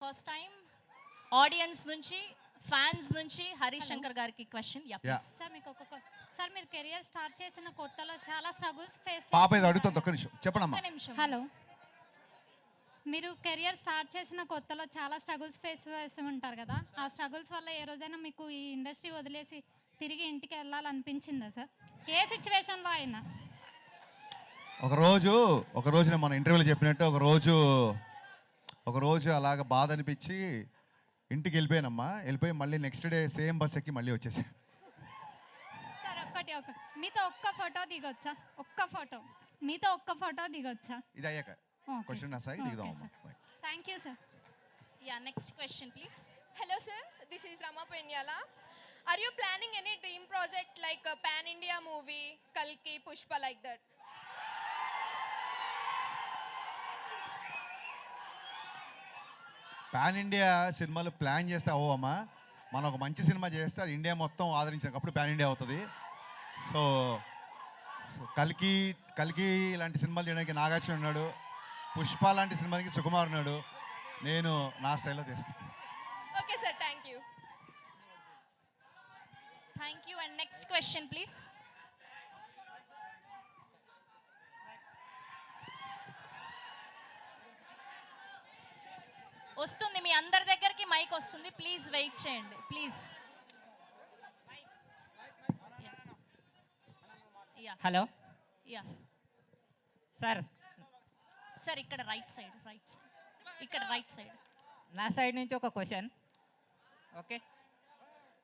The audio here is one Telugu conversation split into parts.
ఫస్ట్ టైం ఆడియన్స్ నుంచి ఫ్యాన్స్ నుంచి హరీష్ శంకర్ గారికి క్వశ్చన్ సార్ మీకు సార్ మీరు కెరియర్ స్టార్ట్ చేసిన కొత్తలో చాలా స్ట్రగుల్స్ ఫేస్ పాప ఇది అడుగుతుంది ఒక్క నిమిషం చెప్పండి నిమిషం హలో మీరు కెరియర్ స్టార్ట్ చేసిన కొత్తలో చాలా స్ట్రగుల్స్ ఫేస్ చేసి ఉంటారు కదా ఆ స్ట్రగుల్స్ వల్ల ఏ రోజైనా మీకు ఈ ఇండస్ట్రీ వదిలేసి తిరిగి ఇంటికి వెళ్ళాలనిపించిందా సార్ ఏ సిచ్యువేషన్లో అయినా ఒక రోజు మన ఇంటర్వ్యూలో చెప్పినట్టు ఒక రోజు అలాగ బాధ అనిపించి ఇంటికి వెళ్ళిపోయి మళ్ళీ నెక్స్ట్ డే సేమ్ బస్ ఎక్కి మళ్ళీ వచ్చేసి సార్ మీతో ఒక్క ఫోటో దిగొచ్చా మీతో ఒక్క ఫోటో దిగొచ్చా ఇది అయ్యాక క్వశ్చన్ అసలు దిగుదాం thank you sir next question please. Hello sir, this is Rama Penyala. Are you planning any dream project like a pan India movie, Kalki, Pushpa like that? Pan India సినిమాలు ప్లాన్ చేస్తే అవ్వమ్మా మనం ఒక మంచి సినిమా చేస్తే అది ఇండియా మొత్తం ఆదరించినప్పుడు పాన్ ఇండియా అవుతుంది. సో కల్కి లాంటి సినిమాలు చేయడానికి నాగార్జున ఉన్నాడు, పుష్ప లాంటి సినిమాకి సుకుమార్ ఉన్నాడు, నేను నా స్టైల్లో చేస్తాను. Okay sir, thank you. Thank you and next question please. వస్తుంది మీ అందరి దగ్గరికి మైక్ వస్తుంది, ప్లీజ్ వెయిట్ చేయండి please. Hello yeah sir, sir ఇక్కడ రైట్ సైడ్ ఇక్కడ రైట్ సైడ్. నా సైడ్ నుంచి ఒక క్వశ్చన్. ఓకే,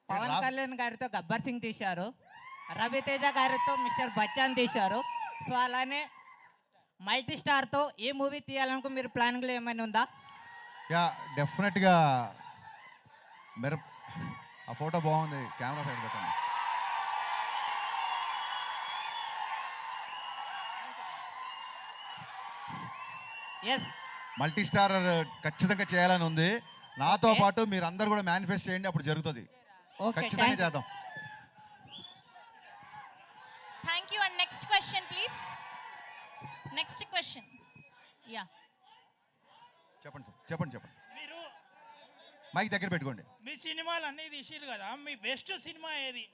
పవన్ కళ్యాణ్ గారితో గబ్బర్ సింగ్ తీశారు, రవితేజ గారితో మిస్టర్ బచ్చన్ తీశారు. సో అలానే మల్టీ స్టార్తో ఏ మూవీ తీయాలనుకో మీరు ప్లానింగ్లో ఏమైనా ఉందా? యా డెఫినెట్గా ఆ ఫోటో బాగుంది, కెమెరా సైడ్ పెట్టండి. ఎస్, మల్టీ స్టార్ ఖచ్చితంగా చేయాలని ఉంది. నాతో పాటు మీరు అందరు కూడా మేనిఫెస్ట్ చేయండి, అప్పుడు జరుగుతుంది. ఓకే, ఖచ్చితంగా చేద్దాం. Thank you and next question please. Next question. Yeah చెప్పండి సార్, చెప్పండి. మీరు మైక్ దగ్గర పెట్టుకోండి. మీ సినిమాలు అన్నీ తీసిరు కదా, మీ బెస్ట్ సినిమా ఏది?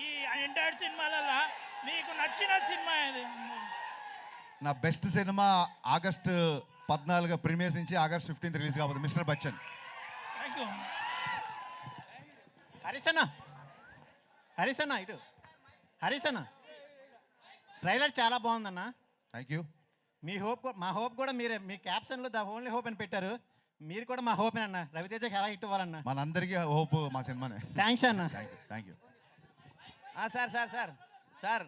ఈ ఎంటైర్ సినిమాలలో మీకు నచ్చిన సినిమా ఏది? నా బెస్ట్ సినిమా ఆగస్టు 14 ప్రీమియర్స్ నుంచి ఆగస్ట్ 15 రిలీజ్ కాబోతుంది, mister Bachchan. Thank you. Harish అన్న ఇటు ట్రైలర్ చాలా బాగుందన్న. Thank you. మా హోప్ కూడా మీరే, మీ క్యాప్షన్లో ద ఓన్లీ హోప్ అని పెట్టారు. మీరు కూడా మా హోప్ అన్న, రవితేజకి ఎలా హిట్ అవ్వాలన్న. మనందరికీ హోప్ మా సినిమానే. థ్యాంక్స్ అన్న. Thank you. Sir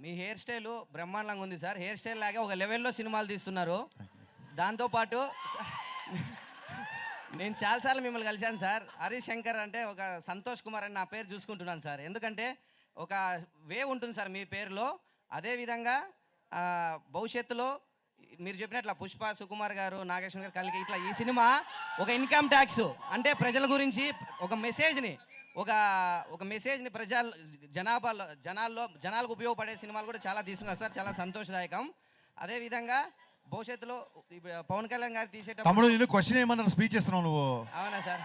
me hair style బ్రహ్మాండంగా ఉంది సార్. హెయిర్ స్టైల్ లాగే ఒక లెవెల్లో సినిమాలు తీస్తున్నారు. దాంతోపాటు నేను చాలాసార్లు మిమ్మల్ని కలిశాను సార్. హరీష్ శంకర్ అంటే ఒక సంతోష్ కుమార్ అని నా పేరు చూసుకుంటున్నాను సార్. ఎందుకంటే ఒక వేవ్ ఉంటుంది సార్ మీ పేరులో. అదేవిధంగా భవిష్యత్తులో మీరు చెప్పినట్ల పుష్ప, సుకుమార్ గారు, నాగేశ్వర గారు, కలిగి ఇట్లా ఈ సినిమా ఒక ఇన్కమ్ ట్యాక్స్ అంటే ప్రజల గురించి ఒక మెసేజ్ని జనాలకు ఉపయోగపడే సినిమాలు కూడా చాలా తీస్తున్నారు సార్. చాలా సంతోషదాయకం. అదేవిధంగా భవిష్యత్తులో పవన్ కళ్యాణ్ గారు తమ్ముడు నేను క్వశ్చన్ ఏమన్నా స్పీచ్ ఇస్తున్నావు నువ్వు? అవునా సార్?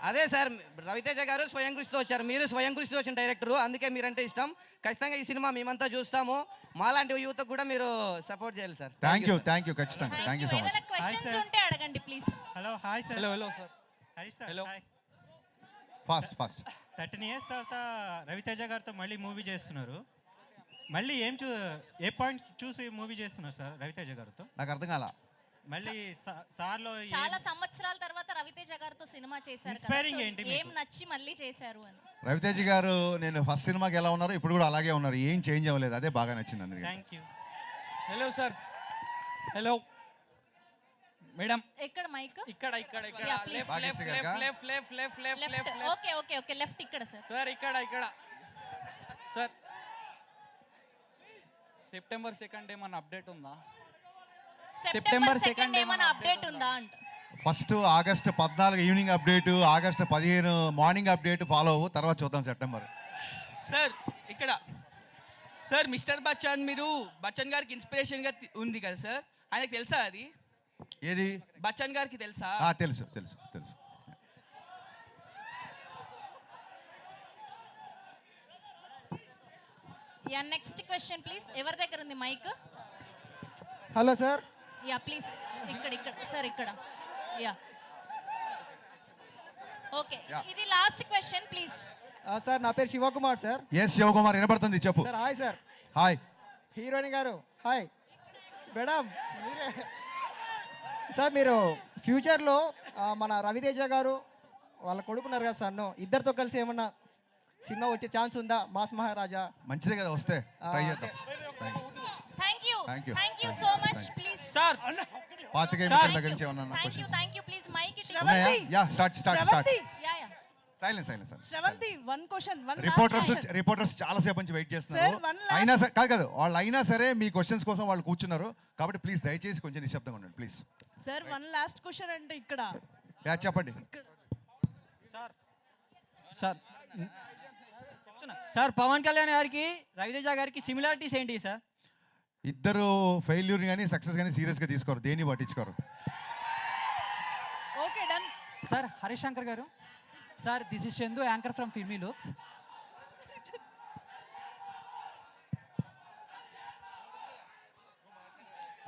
అదే సార్, రవితేజ గారు స్వయం కృషితో వచ్చారు, మీరు స్వయం కృషితో వచ్చిన డైరెక్టరు, అందుకే మీరంటే ఇష్టం. ఖచ్చితంగా ఈ సినిమా మేమంతా చూస్తాము. మాలాంటి యువత కూడా మీరు సపోర్ట్ చేయాలి సార్. థ్యాంక్ యూ ఖచ్చితంగా. Thank you so much. Questions ఉంటే అడగండి please. Hello hi sir. Hello sir. Harish sir, hi. Fast 13 years తర్వాత రవితేజ గారితో మళ్ళీ మూవీ చేస్తున్నారు. మళ్ళీ ఏ పాయింట్ చూసి మూవీ చేస్తున్నారు సార్ రవితేజ గారితో? నాకు అర్థం కాల. మళ్ళీ సార్లో చాలా సంవత్సరాల తర్వాత రవితేజ గారితో సినిమా చేశారు కదా, Inspiring ఏంటి so మీకు? ఏం నచ్చి మళ్ళీ చేశారు అని. రవితేజ గారు నేను ఫస్ట్ సినిమాకి ఎలా ఉన్నారు ఇప్పుడు కూడా అలాగే ఉన్నారు, ఏం చేంజ్ అవ్వలేదు. అదే బాగా నచ్చింది అందరికీ. Thank you. Hello sir. Hello madam. ఎక్కడ మైక్? ఇక్కడ Yeah, please. Left. Okay left ఇక్కడ సార్. సార్ ఇక్కడ సార్. సెప్టెంబర్ 2 ఏమన్నా అప్డేట్ ఉందా? సెప్టెంబర్ 2 ఏమైనా అప్డేట్ ఉందా అంట. First August 14 evening update, August 15 morning update follow అవ్వు, తర్వాత చూద్దాం సెప్టెంబర్. సార్ ఇక్కడ సార్ మిస్టర్ బచ్చన్, మీరు బచ్చన్ గారికి ఇన్స్పిరేషన్గా ఉంది కదా సార్, ఆయనకు తెలుసా అది? ఏది బచ్చన్ గారికి తెలుసా? తెలుసు తెలుసు తెలుసు. Yeah next question please. ఎవరి దగ్గర ఉంది mike? Hello sir. Yeah please. ఇక్కడ సార్ ఇక్కడ. Yeah okay, Yeah. ఇది లాస్ట్ క్వశ్చన్ ప్లీజ్. సార్ నా పేరు శివకుమార్ సార్. ఎస్ శివకుమార్, వినపడుతుంది, చెప్పు. Sir hi sir. Hi. Heroine గారు హాయ్. మేడం మీరే సార్, మీరు ఫ్యూచర్లో మన రవితేజ గారు వాళ్ళ కొడుకున్నారు కదా సార్, ఇద్దరితో కలిసి ఏమన్నా సినిమా వచ్చే ఛాన్స్ ఉందా? మాస్ మహారాజా. మంచిదే కదా, వస్తే ట్రై చేద్దాం. Thank you Thank you. Thank you Thank so you. Much Thank please. Sir పాతికేయ దగ్గర నుంచి ఏమన్నా thank you questions please mike it. ఉన్నాయా? Yeah start. Yeah yeah silence. Sravanthi one question reporters చాలా సేపు నుంచి వెయిట్ చేస్తున్నారు. Sir, one last- అయినా సరే కాదు వాళ్ళు అయినా సరే మీ క్వశ్చన్స్ కోసం వాళ్ళు కూర్చున్నారు కాబట్టి ప్లీజ్ దయచేసి కొంచెం నిశ్శబ్దంగా ఉండండి please. Sir one last question అంటే ఇక్కడ యా చెప్పండి. సార్ సార్ పవన్ కళ్యాణ్ గారికి రవితేజ గారికి సిమిలారిటీస్ ఏంటి సార్? ఇద్దరు ఫెయిల్యూర్ కానీ సక్సెస్ కానీ సీరియస్గా తీసుకోరు, దేన్ని పట్టించుకోరు. Okay done. Sir Harish Shankar గారు. Sir this is Chandu, anchor from filmy looks.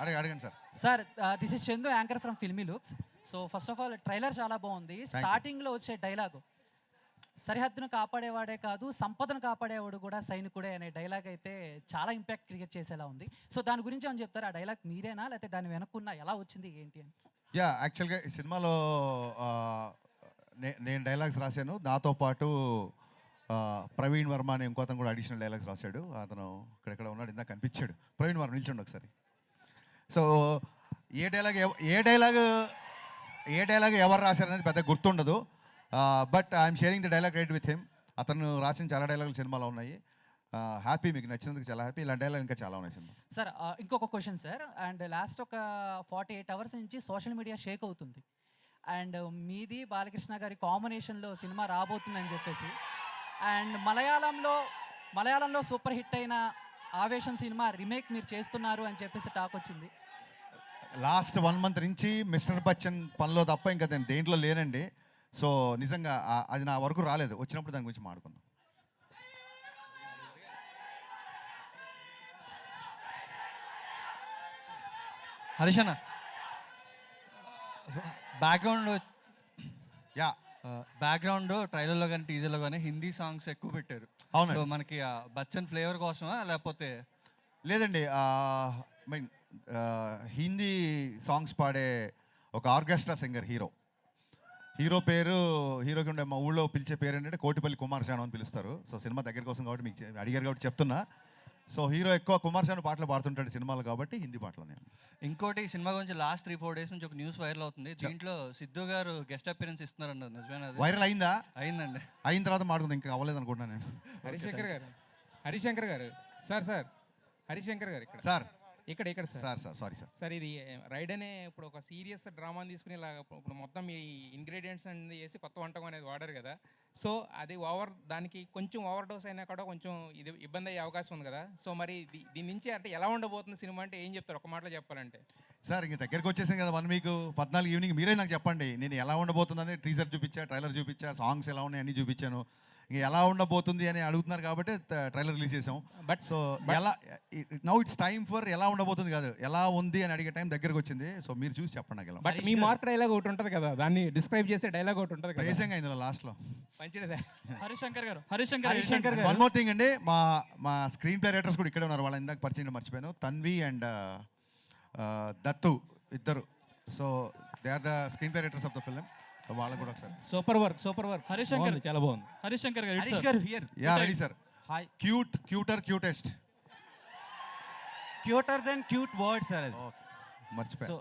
అడగండి sir. Sir this is Chandu, anchor from filmy looks. So first of all trailer చాలా బాగుంది. స్టార్టింగ్లో వచ్చే డైలాగు సరిహద్దును కాపాడేవాడే కాదు సంపదను కాపాడేవాడు కూడా సైనికుడే అనే డైలాగ్ అయితే చాలా ఇంపాక్ట్ క్రియేట్ చేసేలా ఉంది. సో దాని గురించి ఏమని చెప్తారు? ఆ డైలాగ్ మీరేనా లేకపోతే దాని వెనక్కున్న ఎలా వచ్చింది ఏంటి అని? యా యాక్చువల్గా ఈ సినిమాలో నేను డైలాగ్స్ రాశాను, నాతో పాటు ప్రవీణ్ వర్మ అనే ఇంకో అతను కూడా అడిషనల్ డైలాగ్స్ రాశాడు. అతను ఇక్కడెక్కడ ఉన్నాడు, ఇందాక కనిపించాడు. ప్రవీణ్ వర్మ నిల్చండి ఒకసారి. సో ఏ డైలాగ్ ఎవరు రాశారనేది పెద్ద గుర్తుండదు, but I'm sharing the dialogue right with him. అతను రాసిన చాలా డైలాగులు సినిమాలో ఉన్నాయి. హ్యాపీ, మీకు నచ్చినందుకు చాలా హ్యాపీ. ఇలాంటి డైలాగ్ ఇంకా చాలా ఉన్నాయి సినిమా. సార్ ఇంకొక క్వశ్చన్ సార్. అండ్ లాస్ట్ ఒక 48 అవర్స్ నుంచి సోషల్ మీడియా షేక్ అవుతుంది. అండ్ మీది బాలకృష్ణ గారి కాంబినేషన్లో సినిమా రాబోతుందని చెప్పేసి, అండ్ మలయాళంలో సూపర్ హిట్ అయిన ఆవేశం సినిమా రీమేక్ మీరు చేస్తున్నారు అని చెప్పేసి టాక్ వచ్చింది. లాస్ట్ 1 month నుంచి మిస్టర్ బచ్చన్ పనిలో తప్ప ఇంకా నేను దేంట్లో లేనండి. సో నిజంగా అది నా వరకు రాలేదు, వచ్చినప్పుడు దాని గురించి మాట్లాడుకుందాం. హరీష్ అన్న బ్యాక్గ్రౌండ్ ట్రైలర్లో కానీ టీజర్లో కానీ హిందీ సాంగ్స్ ఎక్కువ పెట్టారు. అవును. సో మనకి బచ్చన్ ఫ్లేవర్ కోసమా లేకపోతే? లేదండి, మీన్ హిందీ సాంగ్స్ పాడే ఒక ఆర్కెస్ట్రా సింగర్ హీరోకి ఉండే మా ఊళ్ళో పిలిచే పేరు ఏంటంటే కోటిపల్లి కుమార్ శాను అని పిలుస్తారు. సో సినిమా దగ్గర కోసం కాబట్టి మీకు అడిగారు కాబట్టి చెప్తున్నా. సో హీరో ఎక్కువ కుమార్ శాను పాటలు పాడుతుంటాడు సినిమాలు కాబట్టి హిందీ పాటలు. ఇంకోటి సినిమా గురించి లాస్ట్ 3-4 days నుంచి ఒక న్యూస్ వైరల్ అవుతుంది. దీంట్లో సిద్ధు గారు గెస్ట్ అపియరెన్స్ ఇస్తున్నారన్నారు, నిజమేనా? వైరల్ అయిందా? అయిందండి. అయిన తర్వాత మాట్లాడుతుంది, ఇంకా అవ్వలేదు అనుకుంటున్నాను నేను. హరిశంకర్ గారు సార్ హరిశంకర్ గారు ఇక్కడ సారీ సార్. సార్ ఇది రైడ్ అనే ఇప్పుడు ఒక సీరియస్ డ్రామాని తీసుకుని ఇలా ఇప్పుడు మొత్తం ఈ ఇంగ్రీడియంట్స్ అనేది వేసి కొత్త వంటకం అనేది వాడారు కదా. సో అది దానికి కొంచెం ఓవర్ డోస్ అయినా కూడా కొంచెం ఇది ఇబ్బంది అయ్యే అవకాశం ఉంది కదా. సో మరి దీని నుంచి అంటే ఎలా ఉండబోతుంది సినిమా అంటే ఏం చెప్తారు ఒక మాటలో చెప్పాలంటే? సార్ ఇంక దగ్గరికి వచ్చేసాం కదా 1 week 14 ఈవినింగ్ మీరే నాకు చెప్పండి, నేను ఎలా ఉండబోతుందని టీజర్ చూపించా, ట్రైలర్ చూపించా, సాంగ్స్ ఎలా ఉన్నాయి అన్నీ చూపించాను. ఇంక ఎలా ఉండబోతుంది అని అడుగుతున్నారు కాబట్టి ట్రైలర్ రిలీజ్ చేసాం. బట్ సో ఎలా నౌ ఇట్స్ టైమ్ ఫర్ ఎలా ఉండబోతుంది కాదు, ఎలా ఉంది అని అడిగే టైం దగ్గరకు వచ్చింది. సో మీరు చూసి చెప్పండి నాకు. బట్ మీ మార్క్ డైలాగ్ ఒకటి ఉంటుంది కదా, దాన్ని డిస్క్రైబ్ చేసే డైలాగ్ ఒకటి ఉంటుంది కదా. రేసింగ్ ఇందులో లాస్ట్లో మంచిదే. హరిశంకర్ గారు వన్ మోర్ థింగ్ అండి, మా స్క్రీన్ ప్లే రైటర్స్ కూడా ఇక్కడే ఉన్నారు. వాళ్ళ ఇందాక పరిచయం మర్చిపోయాను, తన్వి అండ్ దత్తు ఇద్దరు. So they are the screen play writers of the film. వాళ్ళకు కూడా ఒకసారి సూపర్ వర్క్ హరిశంకర్ చాలా బాగుంది. Harishankar here. Yeah ready sir. Hi. Cutest cuter then cute word sir. మర్చిపోయా. సో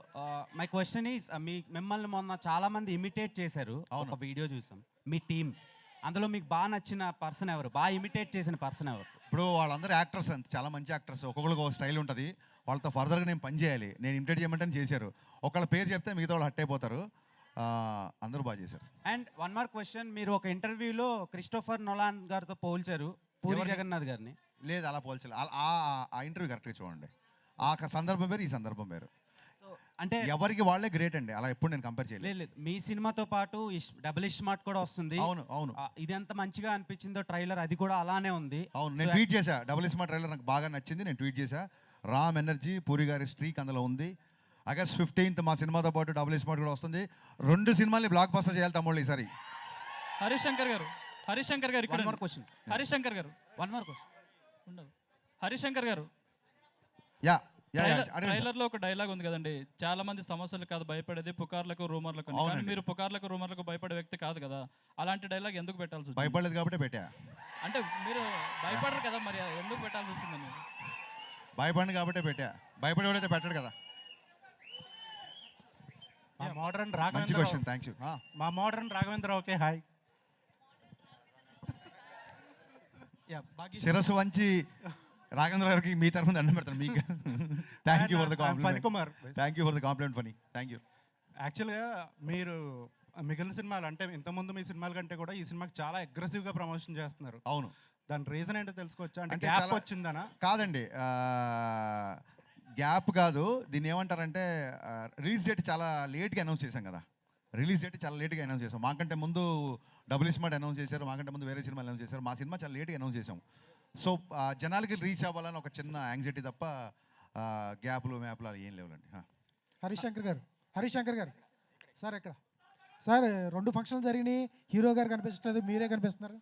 మై క్వశ్చన్ ఈజ్, మిమ్మల్ని మొన్న చాలా మంది ఇమిటేట్ చేశారు. అవును. ఒక వీడియో చూసాం మీ టీం, అందులో మీకు బాగా నచ్చిన పర్సన్ ఎవరు, బాగా ఇమిటేట్ చేసిన పర్సన్ ఎవరు? ఇప్పుడు వాళ్ళందరూ యాక్టర్స్ అంత చాలా మంచి యాక్టర్స్, ఒక్కొక్కరికి ఒక స్టైల్ ఉంటుంది. వాళ్ళతో ఫర్దర్గా నేను పని చేయాలి, నేను ఇమిటేట్ చేయమంటే చేశారు. ఒకళ్ళ పేరు చెప్తే మిగతా వాళ్ళు హట్ అయిపోతారు. అందరూ బాగా చేశారు. అండ్ వన్ మోర్ క్వశ్చన్, మీరు ఒక ఇంటర్వ్యూలో క్రిస్టోఫర్ నోలాన్ గారితో పోల్చారు పూరి జగన్నాథ్ గారిని. లేదు అలా పోల్చాలి, ఆ ఇంటర్వ్యూ కరెక్ట్గా చూడండి. ఆ సందర్భం వేరు, ఈ సందర్భం వేరు. అంటే ఎవరికి వాళ్ళే గ్రేట్ అండి, అలా ఎప్పుడు నేను కంపేర్ చేయలేదు. లేదు మీ సినిమాతో పాటు డబుల్ స్మార్ట్ కూడా వస్తుంది. అవును అవును ఇది ఎంత మంచిగా అనిపించిందో ట్రైలర్, అది కూడా అలానే ఉంది. అవును, నేను ట్వీట్ చేశా, డబుల్ స్మార్ట్ ట్రైలర్ నాకు బాగా నచ్చింది, నేను ట్వీట్ చేశా. రామ్ ఎనర్జీ, పూరి గారి స్ట్రీక్ అందులో ఉంది. ఆగస్ట్ 15th మా సినిమాతో పాటు డబుల్ స్మార్ట్ కూడా వస్తుంది. 2 సినిమాల్ని బ్లాక్ బస్టర్ చేయాలి తమ్ముళ్ళు ఈసారి. హరిశంకర్ గారు ఇక్కడ మోర్ క్వశ్చన్. హరిశంకర్ గారు వన్ మోర్ క్వశ్చన్. ఉండదు. హరిశంకర్ గారు యా యా ట్రైలర్లో ఒక డైలాగ్ ఉంది కదండి, చాలా మంది సమస్యలు కాదు భయపడేది, పుకార్లకు రూమర్లకు. కానీ అవునండి. మీరు పుకార్లకు రూమర్లకు భయపడే వ్యక్తి కాదు కదా, అలాంటి డైలాగ్ ఎందుకు పెట్టాల్సి వచ్చింది? భయపడలేదు కాబట్టి పెట్టా. అంటే మీరు భయపడరు కదా, మరి ఎందుకు పెట్టాల్సి వచ్చిందని? భయపడింది కాబట్టే పెట్టా, భయపడేవాడైతే పెట్టాడు కదా. మా మోడర్న్ మంచి రాఘవేంద్ర క్వశ్చన్, థ్యాంక్ యూ. మా మోడర్న్ రాఘవేంద్ర ఓకే హాయ్. శిరస్సు వంచి రాఘవేంద్ర గారికి మీ తరఫున దండం పెడతాను మీకు. Thank you for the Phani compliment. Kumar. Thank you for the compliment Phani, thank you. యాక్చువల్గా మీరు మిగిలిన సినిమాలు అంటే ఇంతకుముందు మీ సినిమాల కంటే కూడా ఈ సినిమాకి చాలా అగ్రెసివ్గా ప్రమోషన్ చేస్తున్నారు. అవును, దాని రీజన్ ఏంటో తెలుసుకోవచ్చా? అంటే అంటే గ్యాప్ చాలా- వచ్చిందనా? కాదండి, గ్యాప్ కాదు, దీన్ని ఏమంటారంటే రిలీజ్ డేట్ చాలా లేట్గా అనౌన్స్ చేశాం కదా. రిలీజ్ డేట్ చాలా లేట్గా అనౌన్స్ చేసాం. మాకంటే ముందు డబుల్ స్మార్ట్ అనౌన్స్ చేశారు, మాకంటే ముందు వేరే సినిమాలు అనౌన్స్ చేశారు. మా సినిమా చాలా లేట్గా అనౌన్స్ చేసాం. సో జనాలకి రీచ్ అవ్వాలని ఒక చిన్న యాంగ్జైటీ తప్ప గ్యాప్లు మ్యాప్లు అలా ఏం లేవులండి. హరిశంకర్ గారు సార్ ఇక్కడ సార్ 2 ఫంక్షన్లు జరిగినాయి, హీరో గారు కనిపించట్లేదు, మీరే కనిపిస్తున్నారు.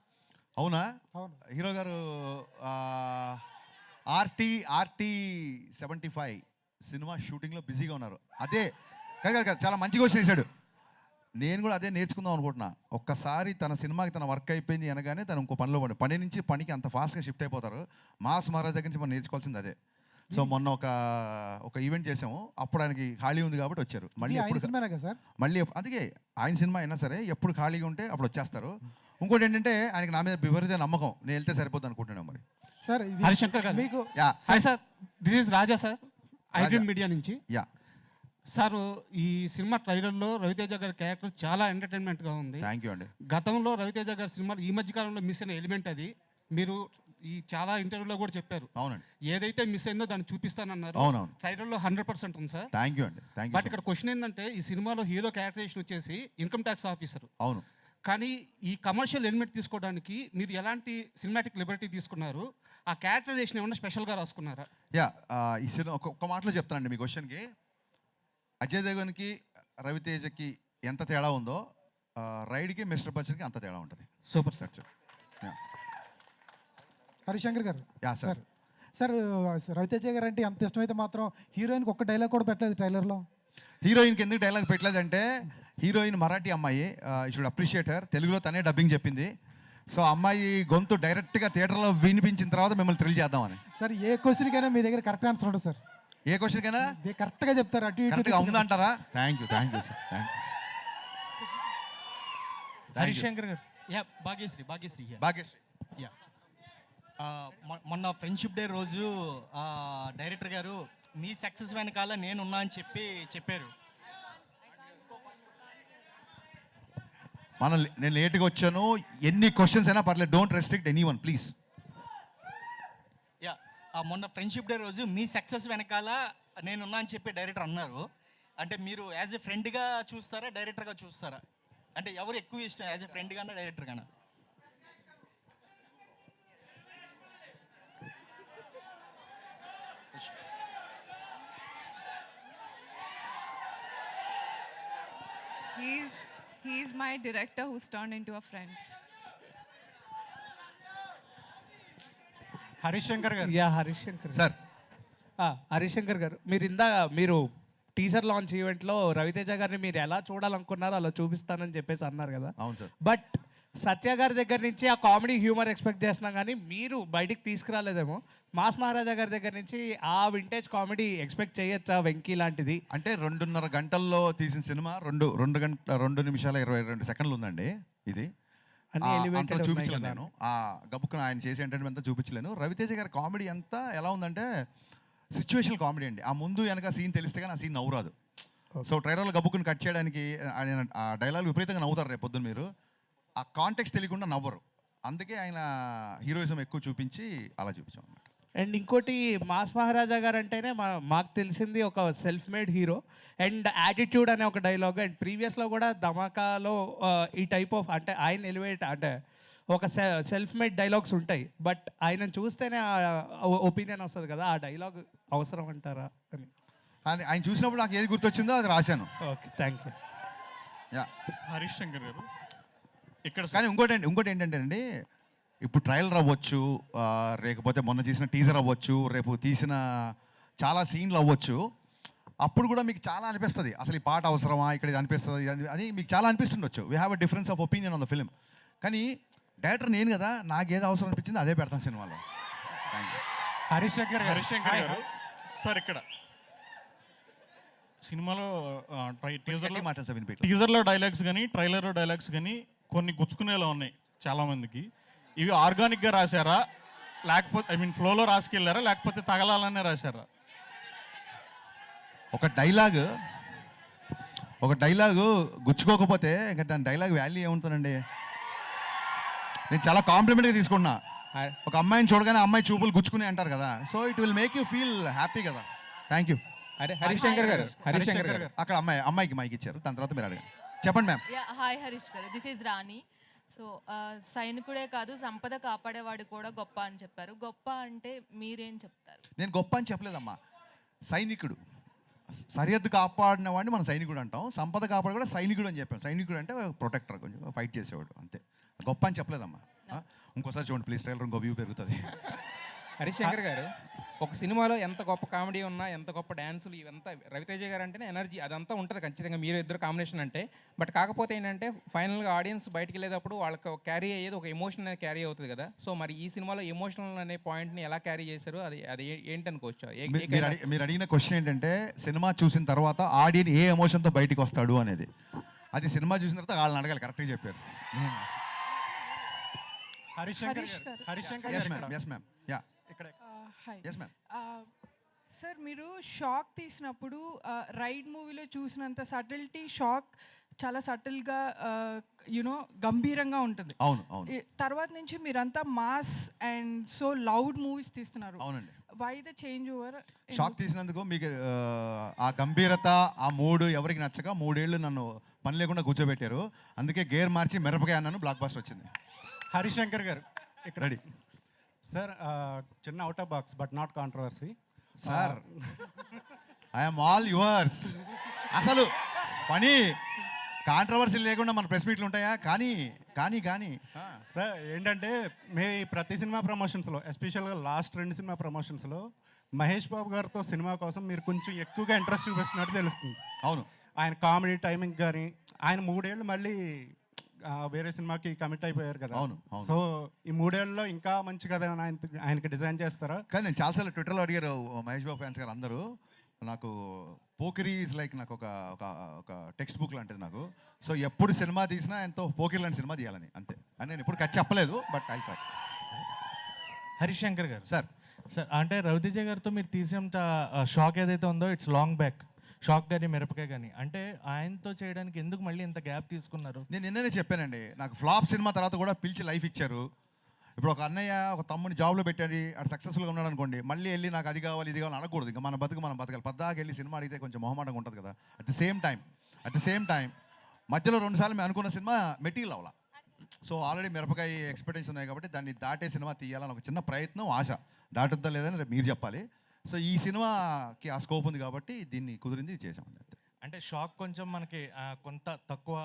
అవునా? అవును. హీరో గారు ఆర్టీ 75 సినిమా షూటింగ్లో బిజీగా ఉన్నారు. అదే కాదు, చాలా మంచి క్వశ్చన్ వేశాడు. నేను కూడా అదే నేర్చుకుందాం అనుకుంటున్నా. ఒక్కసారి తన సినిమాకి తన వర్క్ అయిపోయింది అనగానే తను ఇంకో పనిలో పని నుంచి పనికి అంత ఫాస్ట్గా షిఫ్ట్ అయిపోతారు. మాస్ మహారాజ్ దగ్గర నుంచి మనం నేర్చుకోవాల్సింది అదే. సో మొన్న ఒక ఈవెంట్ చేసాము, అప్పుడు ఆయనకి ఖాళీ ఉంది కాబట్టి వచ్చారు. మళ్ళీ ఆయన సినిమానే కదా సార్? మళ్ళీ అందుకే ఆయన సినిమా అయినా సరే ఎప్పుడు ఖాళీగా ఉంటే అప్పుడు వచ్చేస్తారు. ఇంకోటి ఏంటంటే ఆయనకి నా మీద విపరీత నమ్మకం, నేను వెళ్తే సరిపోతుంది అనుకుంటున్నాను. మరి సార్ ఇది హరిశంకర్ గారు మీకు yeah hi sir, this is Raja sir, Raja. IDream media నుంచి. యా సార్ ఈ సినిమా ట్రైలర్లో రవితేజ గారి క్యారెక్టర్ చాలా ఎంటర్టైన్మెంట్గా ఉంది. థ్యాంక్ యూ అండి. గతంలో రవితేజ గారి సినిమాలు ఈ మధ్య కాలంలో మిస్ అయిన ఎలిమెంట్ అది. మీరు ఈ చాలా ఇంటర్వ్యూలో కూడా చెప్పారు, అవునండి, ఏదైతే మిస్ అయిందో దాన్ని చూపిస్తానన్నారు. అవునవును, ట్రైలర్లో 100% ఉంది సార్. థ్యాంక్ యూ అండి, థ్యాంక్ యూ. బట్ ఇక్కడ క్వశ్చన్ ఏంటంటే, ఈ సినిమాలో హీరో క్యారెక్టరేషన్ వచ్చేసి ఇన్కమ్ ట్యాక్స్ ఆఫీసర్. అవును, కానీ ఈ కమర్షియల్ ఎలిమెంట్ తీసుకోవడానికి మీరు ఎలాంటి సినిమాటిక్ లిబర్టీ తీసుకున్నారు? ఆ క్యారెక్టరైజేషన్ ఏమన్నా స్పెషల్గా రాసుకున్నారా? యా ఈ సినిమా ఒక్క మాటలో చెప్తానండి మీ క్వశ్చన్కి. అజయ్ దేవగన్కి రవితేజకి ఎంత తేడా ఉందో రైడ్కి మిస్టర్ బచ్చన్కి అంత తేడా ఉంటుంది. Super sir. హరిశంకర్ గారు యా సార్. సార్ రవితేజ గారు అంటే అంత ఇష్టమైతే మాత్రం హీరోయిన్కి ఒక్క డైలాగ్ కూడా పెట్టలేదు ట్రైలర్లో. హీరోయిన్కి ఎందుకు డైలాగ్ పెట్టలేదంటే, హీరోయిన్ మరాఠీ అమ్మాయి, యూ షుడ్ అప్రిషియేట్ హర్. తెలుగులో తనే డబ్బింగ్ చెప్పింది. సో అమ్మాయి గొంతు డైరెక్ట్గా థియేటర్లో వినిపించిన తర్వాత మిమ్మల్ని థ్రిల్ చేద్దామని. సార్ ఏ క్వశ్చన్కైనా మీ దగ్గర కరెక్ట్ ఆన్సర్ ఉంటుంది సార్. ఏ క్వశ్చన్కైనా కరెక్ట్గా చెప్తారు, అటు ఇటు కరెక్ట్గా ఉందంటారా? Thank you sir, thank you. Harishankar గారు. యా భాగ్యశ్రీ భాగ్యశ్రీ. యా మొన్న ఫ్రెండ్షిప్ డే రోజు డైరెక్టర్ గారు మీ సక్సెస్ వెనకాల నేనున్నా అని చెప్పారు. నేను లేట్గా వచ్చాను, ఎన్ని క్వశ్చన్స్ అయినా పర్లేదు, don't restrict any one please. Yeah మొన్న ఫ్రెండ్షిప్ డే రోజు మీ సక్సెస్ వెనకాల నేనున్నా అని చెప్పి డైరెక్టర్ అన్నారు. అంటే మీరు యాజ్ ఎ ఫ్రెండ్గా చూస్తారా, డైరెక్టర్గా చూస్తారా? అంటే ఎవరు ఎక్కువ ఇష్టం, as a friend Gaana director Gaana? He's my director who's turned into a friend. Harishankar గారు. Yeah Harishankar sir. హరిశంకర్ గారు, మీరు టీజర్ లాంచ్ ఈవెంట్లో రవితేజ గారిని మీరు ఎలా చూడాలనుకున్నారో అలా చూపిస్తానని చెప్పేసి అన్నారు కదా. అవును సార్. బట్ సత్య గారి దగ్గర నుంచి ఆ కామెడీ హ్యూమర్ ఎక్స్పెక్ట్ చేస్తున్నాం, కానీ మీరు బయటికి తీసుకురాలేదేమో. మాస్ మహారాజా గారి దగ్గర నుంచి ఆ వింటేజ్ కామెడీ ఎక్స్పెక్ట్ చేయొచ్చా, వెంకీ లాంటిది? అంటే 2.5 గంటల్లో తీసిన సినిమా 2 నిమిషాల 22 సెకండ్లు ఉందండి. ఇది అన్ని ఎలివేటెడ్ చూపించలేను నేను, ఆ గబుక్కున ఆయన చేసే ఎంటర్టైన్మెంట్ అంతా చూపించలేను. రవితేజ గారి కామెడీ అంతా ఎలా ఉందంటే సిచ్యువేషనల్ కామెడీ అండి. ఆ ముందు వెనక సీన్ తెలిస్తే కానీ ఆ సీన్ నవ్వురాదు. సో ట్రైలర్లో గబుక్కుని కట్ చేయడానికి ఆయన ఆ డైలాగ్ విపరీతంగా నవ్వుతారు రేపు పొద్దున్న. మీరు ఆ కాంటెక్స్ట్ తెలియకుండా నవ్వరు, అందుకే ఆయన హీరోయిజం ఎక్కువ చూపించి అలా చూపించాం అన్నమాట. అండ్ ఇంకోటి మాస్ మహారాజా గారు అంటేనే మాకు తెలిసింది ఒక self made hero and attitude అనే ఒక డైలాగ్. అండ్ ప్రీవియస్లో కూడా ధమాకాలో ఈ టైప్ ఆఫ్ అంటే ఆయన ఎలివేట్ అంటే ఒక సెల్ఫ్ మేడ్ డైలాగ్స్ ఉంటాయి. బట్ ఆయన చూస్తేనే ఒపీనియన్ వస్తుంది కదా, ఆ డైలాగ్ అవసరం అంటారా అని. ఆయన చూసినప్పుడు నాకు ఏది గుర్తొచ్చిందో అది రాశాను. Okay, thank you. Yeah, Harish Shankar గారు ఇక్కడ కానీ ఇంకోటి ఏంటంటే అండి, ఇప్పుడు ట్రయలర్ అవ్వచ్చు, లేకపోతే మొన్న చేసిన టీజర్ అవ్వచ్చు, రేపు తీసిన చాలా సీన్లు అవ్వచ్చు. అప్పుడు కూడా మీకు చాలా అనిపిస్తుంది అసలు ఈ పాట అవసరమా, ఇక్కడ ఇది అనిపిస్తుంది అని మీకు చాలా అనిపిస్తుండొచ్చు. We have a difference of opinion on the film. కానీ డైరెక్టర్ నేను కదా, నాకు ఏది అవసరం అనిపించింది అదే పెడతాను సినిమాలో. Thank you. హరీష్ శంకర్ గారు సార్ ఇక్కడ సినిమాలో టీజర్లో డైలాగ్స్ కానీ ట్రైలర్లో డైలాగ్స్ కానీ కొన్ని గుచ్చుకునేలా ఉన్నాయి చాలామందికి. ఇవి ఆర్గానిక్గా రాశారా, లేకపోతే ఫ్లోలో రాసుకెళ్ళారా, లేకపోతే తగలాలనే రాశారా? ఒక డైలాగు గుచ్చుకోకపోతే ఇంకా దాని డైలాగ్ వాల్యూ ఏముంటుందండి? నేను చాలా కాంప్లిమెంట్గా తీసుకున్నా. ఒక అమ్మాయిని చూడగానే అమ్మాయి చూపులు గుచ్చుకుని అంటారు కదా, so it will make you feel happy కదా. Thank you. అరే హరీష్ శంకర్ గారు అక్కడ అమ్మాయికి మైక్ ఇచ్చారు, దాని తర్వాత మీరు అడగండి. చెప్పండి మ్యామ్. హాయ్ హరీష్ గారు, దిస్ ఈజ్ రాణి. సో సైనికుడే కాదు సంపద కాపాడేవాడు కూడా గొప్ప అని చెప్పారు. గొప్ప అంటే మీరేం చెప్తారు? నేను గొప్ప అని చెప్పలేదమ్మా. సైనికుడు, సరిహద్దు కాపాడిన వాడిని మనం సైనికుడు అంటాం. సంపద కాపాడు కూడా సైనికుడు అని చెప్పాం. సైనికుడు అంటే ప్రొటెక్టర్, కొంచెం ఫైట్ చేసేవాడు, అంతే. గొప్ప అని చెప్పలేదమ్మా. ఇంకోసారి చూడండి ప్లీజ్, ట్రైలర్ ఇంకో వ్యూ పెరుగుతుంది. హరీష్ శంకర్ గారు, ఒక సినిమాలో ఎంత గొప్ప కామెడీ ఉన్నా, ఎంత గొప్ప డ్యాన్సులు, ఇవంతా రవితేజ గారు అంటేనే ఎనర్జీ అదంతా ఉంటుంది ఖచ్చితంగా, మీరు ఇద్దరు కాంబినేషన్ అంటే. బట్ కాకపోతే ఏంటంటే ఫైనల్గా ఆడియన్స్ బయటికి వెళ్ళేటప్పుడు వాళ్ళకి క్యారీ అయ్యేది ఒక ఎమోషన్ అనేది క్యారీ అవుతుంది కదా. సో మరి ఈ సినిమాలో ఎమోషనల్ అనే పాయింట్ని ఎలా క్యారీ చేశారు, అది ఏంటనుకోవచ్చు? మీరు అడిగిన క్వశ్చన్ ఏంటంటే సినిమా చూసిన తర్వాత ఆడియన్ ఏ ఎమోషన్తో బయటికి వస్తాడు అనేది. అది సినిమా చూసిన తర్వాత వాళ్ళని అడగాలి. కరెక్ట్గా చెప్పారు. Harish Shankar yes ma'am. Yeah, ఇక్కడ హాయ్. Yes ma'am. సార్, మీరు షాక్ తీసినప్పుడు రైడ్ మూవీలో చూసినంత సటిల్టీ షాక్ చాలా సటిల్గా గంభీరంగా ఉంటుంది. అవును అవును. తర్వాత నుంచి మీరంతా mass and so loud movies తీస్తున్నారు. అవునండి. Why the change over? Shock తీసినందుకు మీకు ఆ గంభీరత, ఆ మూడు ఎవరికి నచ్చక 3 ఏళ్ళు నన్ను పని లేకుండా కూర్చోబెట్టారు. అందుకే గేర్ మార్చి మిరపకాయ అన్నాను, బ్లాక్ బస్టర్ వచ్చింది. హరీష్ శంకర్ గారు ఇక్కడ రెడీ. సార్, చిన్న out of box but not controversy. Sir, I'm all yours. అసలు ఫనీ కాంట్రవర్సీ లేకుండా మన ప్రెస్ మీట్లు ఉంటాయా? కానీ సార్ ఏంటంటే ప్రతి సినిమా ప్రమోషన్స్లో, ఎస్పెషల్గా లాస్ట్ 2 సినిమా ప్రమోషన్స్లో మహేష్ బాబు గారితో సినిమా కోసం మీరు కొంచెం ఎక్కువగా ఇంట్రెస్ట్ చూపిస్తున్నట్టు తెలుస్తుంది. అవును. ఆయన కామెడీ టైమింగ్ కానీ, ఆయన 3 ఏళ్ళు మళ్ళీ వేరే సినిమాకి కమిట్ అయిపోయారు కదా. అవును. సో ఈ 3 ఏళ్ళలో ఇంకా మంచి కథ ఆయనకి డిజైన్ చేస్తారా? కానీ నేను చాలాసార్లు ట్విట్టర్లో అడిగారు మహేష్ బాబు ఫ్యాన్స్ గారు అందరూ. నాకు పోకిరి ఈజ్ లైక్ నాకు ఒక టెక్స్ట్ బుక్ లాంటిది నాకు. సో ఎప్పుడు సినిమా తీసినా ఎంతో పోకిరి లాంటి సినిమా తీయాలని, అంతే. అని నేను ఎప్పుడు చెప్పలేదు, but I try. Harish Shankar గారు సార్ అంటే రవితేజ గారితో మీరు తీసేంత షాక్ ఏదైతే ఉందో ఇట్స్ లాంగ్ బ్యాక్. షాక్ కానీ మిరపకాయ కానీ అంటే ఆయనతో చేయడానికి ఎందుకు మళ్ళీ ఇంత గ్యాప్ తీసుకున్నారు? నేను నిన్ననే చెప్పానండి, నాకు ఫ్లాప్ సినిమా తర్వాత కూడా పిలిచి లైఫ్ ఇచ్చారు. ఇప్పుడు ఒక అన్నయ్య ఒక తమ్ముని జాబ్లో పెట్టాడు, అటు సక్సెస్ఫుల్గా ఉన్నాడు అనుకోండి, మళ్ళీ వెళ్ళి నాకు అది కావాలి ఇది కావాలి అనకూడదు. ఇంకా మనం బతకాలి. పద్దాకి వెళ్ళి సినిమా అడిగితే కొంచెం మొహమాటంగా ఉంటుంది కదా. అట్ ద సేమ్ టైం మధ్యలో 2 సార్లు మేము అనుకున్న సినిమా మెటీరియల్ అవ్వాల. సో ఆల్రెడీ మిరపకాయ ఎక్స్పెక్టేషన్ ఉన్నాయి కాబట్టి దాన్ని దాటే సినిమా తీయాలని ఒక చిన్న ప్రయత్నం, ఆశ. దాటుద్దా లేదని రేపు మీరు చెప్పాలి. సో ఈ సినిమాకి ఆ స్కోప్ ఉంది కాబట్టి దీన్ని కుదిరింది చేసామండి. అంటే షాక్ కొంచెం మనకి కొంత తక్కువ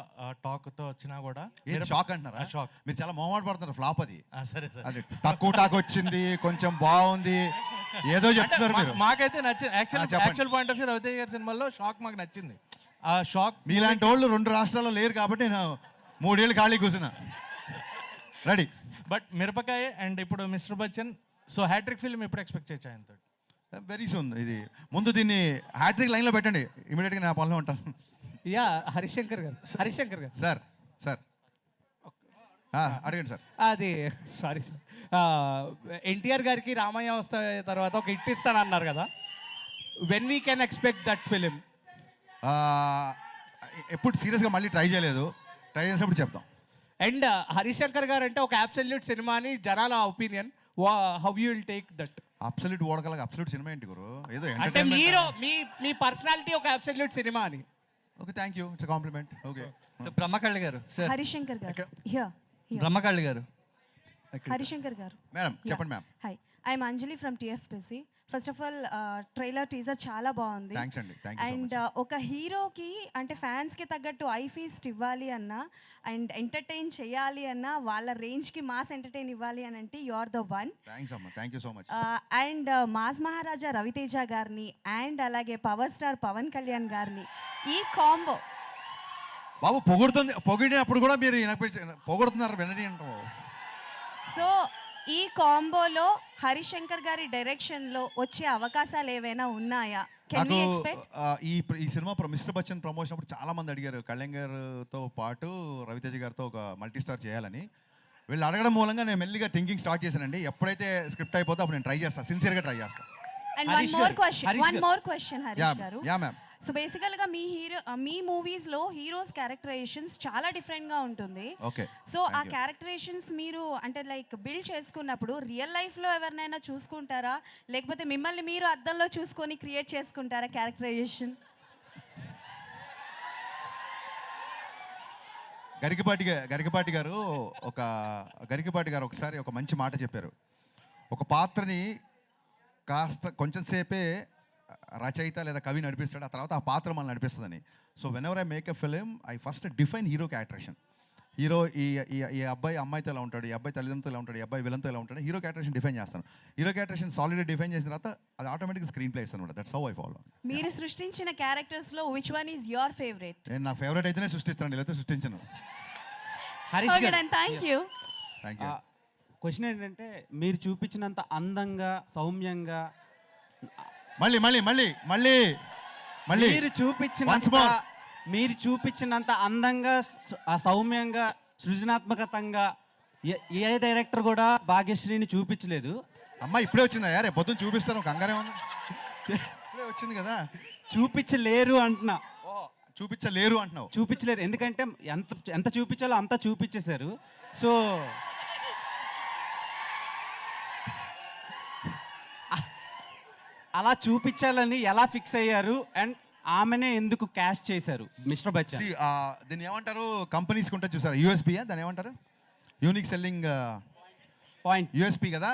టాక్తో వచ్చినా కూడా షాక్ అంటున్నారా? షాక్ మీరు చాలా మొహమాట పడుతున్నారు. ఫ్లాప్ అది. సరే సరే, అది తక్కువ టాక్ వచ్చింది, కొంచెం బాగుంది, ఏదో చెప్తున్నారు మీరు. మాకైతే నచ్చింది. Actual point of view Raviteja గారి సినిమాలో షాక్ మాకు నచ్చింది. ఆ షాక్ మీలాంటి వాళ్ళు 2 రాష్ట్రాల్లో లేరు కాబట్టి నేను 3 ఏళ్ళు ఖాళీ కూర్చున్నా. రెడీ. బట్ మిరపకాయ అండ్ ఇప్పుడు mister Bachchan, so hat-trick film ఎప్పుడు ఎక్స్పెక్ట్ చేయొచ్చు ఆయనతో? Very soon. ఇది ముందు దీన్ని హ్యాట్రిక్ లైన్లో పెట్టండి, ఇమీడియట్గా నా పనిలో ఉంటాను. యా, హరీష్ శంకర్ గారు సార్ అడగండి సార్. అది సారీ ఎన్టీఆర్ గారికి రామయ్య వస్తే తర్వాత ఒక హిట్ ఇస్తానన్నారు కదా, when we can expect that film? ఎప్పుడు సీరియస్గా మళ్ళీ ట్రై చేయలేదు, ట్రై చేసినప్పుడు చెప్తాం. అండ్ హరీష్ శంకర్ గారు అంటే ఒక అబ్సల్యూట్ సినిమా అని జనాల opinion, how you will take that? Absolute ఓడగలగా అబ్సల్యూట్ సినిమా ఏంటి గురు ఏదో అంటే entertainment మీరు ఆ? మీ పర్సనాలిటీ ఒక అబ్సల్యూట్ సినిమా అని. Okay thank you it's compliment okay బ్రహ్మకళ్ళి గారు సార్, హరిశంకర్ గారు హియర్ బ్రహ్మకళ్ళి గారు హరిశంకర్ గారు మేడం చెప్పండి ma'am. Hi I'm Anjali from TFPC. First of all trailer teaser చాలా బాగుంది. థ్యాంక్స్ అండి థ్యాంక్ యూ అండ్ ఒక హీరోకి అంటే ఫ్యాన్స్కి తగ్గట్టు ఐ ఫీస్ట్ ఇవ్వాలి అన్నా అండ్ ఎంటర్టైన్ చేయాలి అన్నా వాళ్ళ రేంజ్కి మాస్ ఎంటర్టైన్ ఇవ్వాలి అని అంటే you are the one. Thanks అమ్మా thank you so much. And mass Maharaja Raviteja గారిని అండ్ అలాగే పవర్ స్టార్ పవన్ కళ్యాణ్ గారిని ఈ కాంబో బాబు పొగిడినప్పుడు కూడా మీరు పొగుడుతున్నారు వినని అంటాం. సో ఈ కాంబోలో హరిశంకర్ గారి డైరెక్షన్లో వచ్చే అవకాశాలు ఏవైనా ఉన్నాయా? Can we expect? ఈ సినిమా మిస్టర్ బచ్చన్ ప్రమోషన్ అప్పుడు చాలా మంది అడిగారు కళ్యాణ్ గారితో పాటు రవితేజ గారితో ఒక మల్టీ స్టార్ చేయాలని. వీళ్ళు అడగడం మూలంగా నేను మెల్లిగా థింకింగ్ స్టార్ట్ చేశానండి. ఎప్పుడైతే స్క్రిప్ట్ అయిపోతే అప్పుడు నేను ట్రై చేస్తాను, సిన్సియర్గా ట్రై చేస్తాను. And one more question Harish గారు. Yeah ma'am. సో బేసికల్గా మీ మూవీస్లో హీరోస్ క్యారెక్టరైజేషన్స్ చాలా డిఫరెంట్గా ఉంటుంది. ఓకే. సో ఆ క్యారెక్టరైజేషన్స్ మీరు అంటే లైక్ బిల్డ్ చేసుకున్నప్పుడు రియల్ లైఫ్లో ఎవరినైనా చూసుకుంటారా, లేకపోతే మిమ్మల్ని మీరు అద్దంలో చూసుకొని క్రియేట్ చేసుకుంటారా క్యారెక్టరైజేషన్? గరికపాటి గారు ఒకసారి ఒక మంచి మాట చెప్పారు. ఒక పాత్రని కాస్త కొంచెం సేపే రచయిత లేదా కవి నడిపిస్తాడు, ఆ తర్వాత ఆ పాత్ర మనల్ని నడిపిస్తుందని. So whenever I make a film I first define hero characterisation. Hero ఈ అబ్బాయి అమ్మాయితో ఎలా ఉంటాడు, ఈ అబ్బాయి తల్లిదండ్రులతో ఎలా ఉంటాడు, ఈ అబ్బాయి విలన్తో ఎలా ఉంటాడు, హీరో క్యారెక్టరేషన్ డిఫైన్ చేస్తాను. హీరో క్యారెక్టరేషన్ సాలిడ్ డిఫైన్ చేసిన తర్వాత అది ఆటోమేటిక్గా స్క్రీన్ ప్లే ఇస్తాను. That's how I follow. మీరు సృష్టించిన క్యారెక్టర్స్లో which one is your favourite? నేను నా ఫేవరెట్ అయితేనే సృష్టిస్తాను, లేకపోతే సృష్టించను. Thank you. Thank you. Question ఏంటంటే మీరు చూపించినంత అందంగా సౌమ్యంగా మళ్ళీ మీరు చూపించినంత అందంగా సౌమ్యంగా సృజనాత్మకతంగా ఏ డైరెక్టర్ కూడా భాగ్యశ్రీని చూపించలేదు. అమ్మ ఇప్పుడే వచ్చిందా యారే పొద్దున్న చూపిస్తాను కంగారే ఉంది. ఇప్పుడే వచ్చింది కదా. చూపించలేరు అంటున్నా. చూపించలేరు ఎందుకంటే ఎంత చూపించాలో అంతా చూపించేశారు. సో అలా చూపించాలని ఎలా ఫిక్స్ అయ్యారు అండ్ ఆమెనే ఎందుకు క్యాష్ చేశారు మిస్టర్ బచ్చన్? దీన్ని ఏమంటారు కంపెనీస్కి ఉంటుంది చూసారు, యూఎస్పీయా దాన్ని ఏమంటారు? Unique selling point. యూఎస్పీ కదా.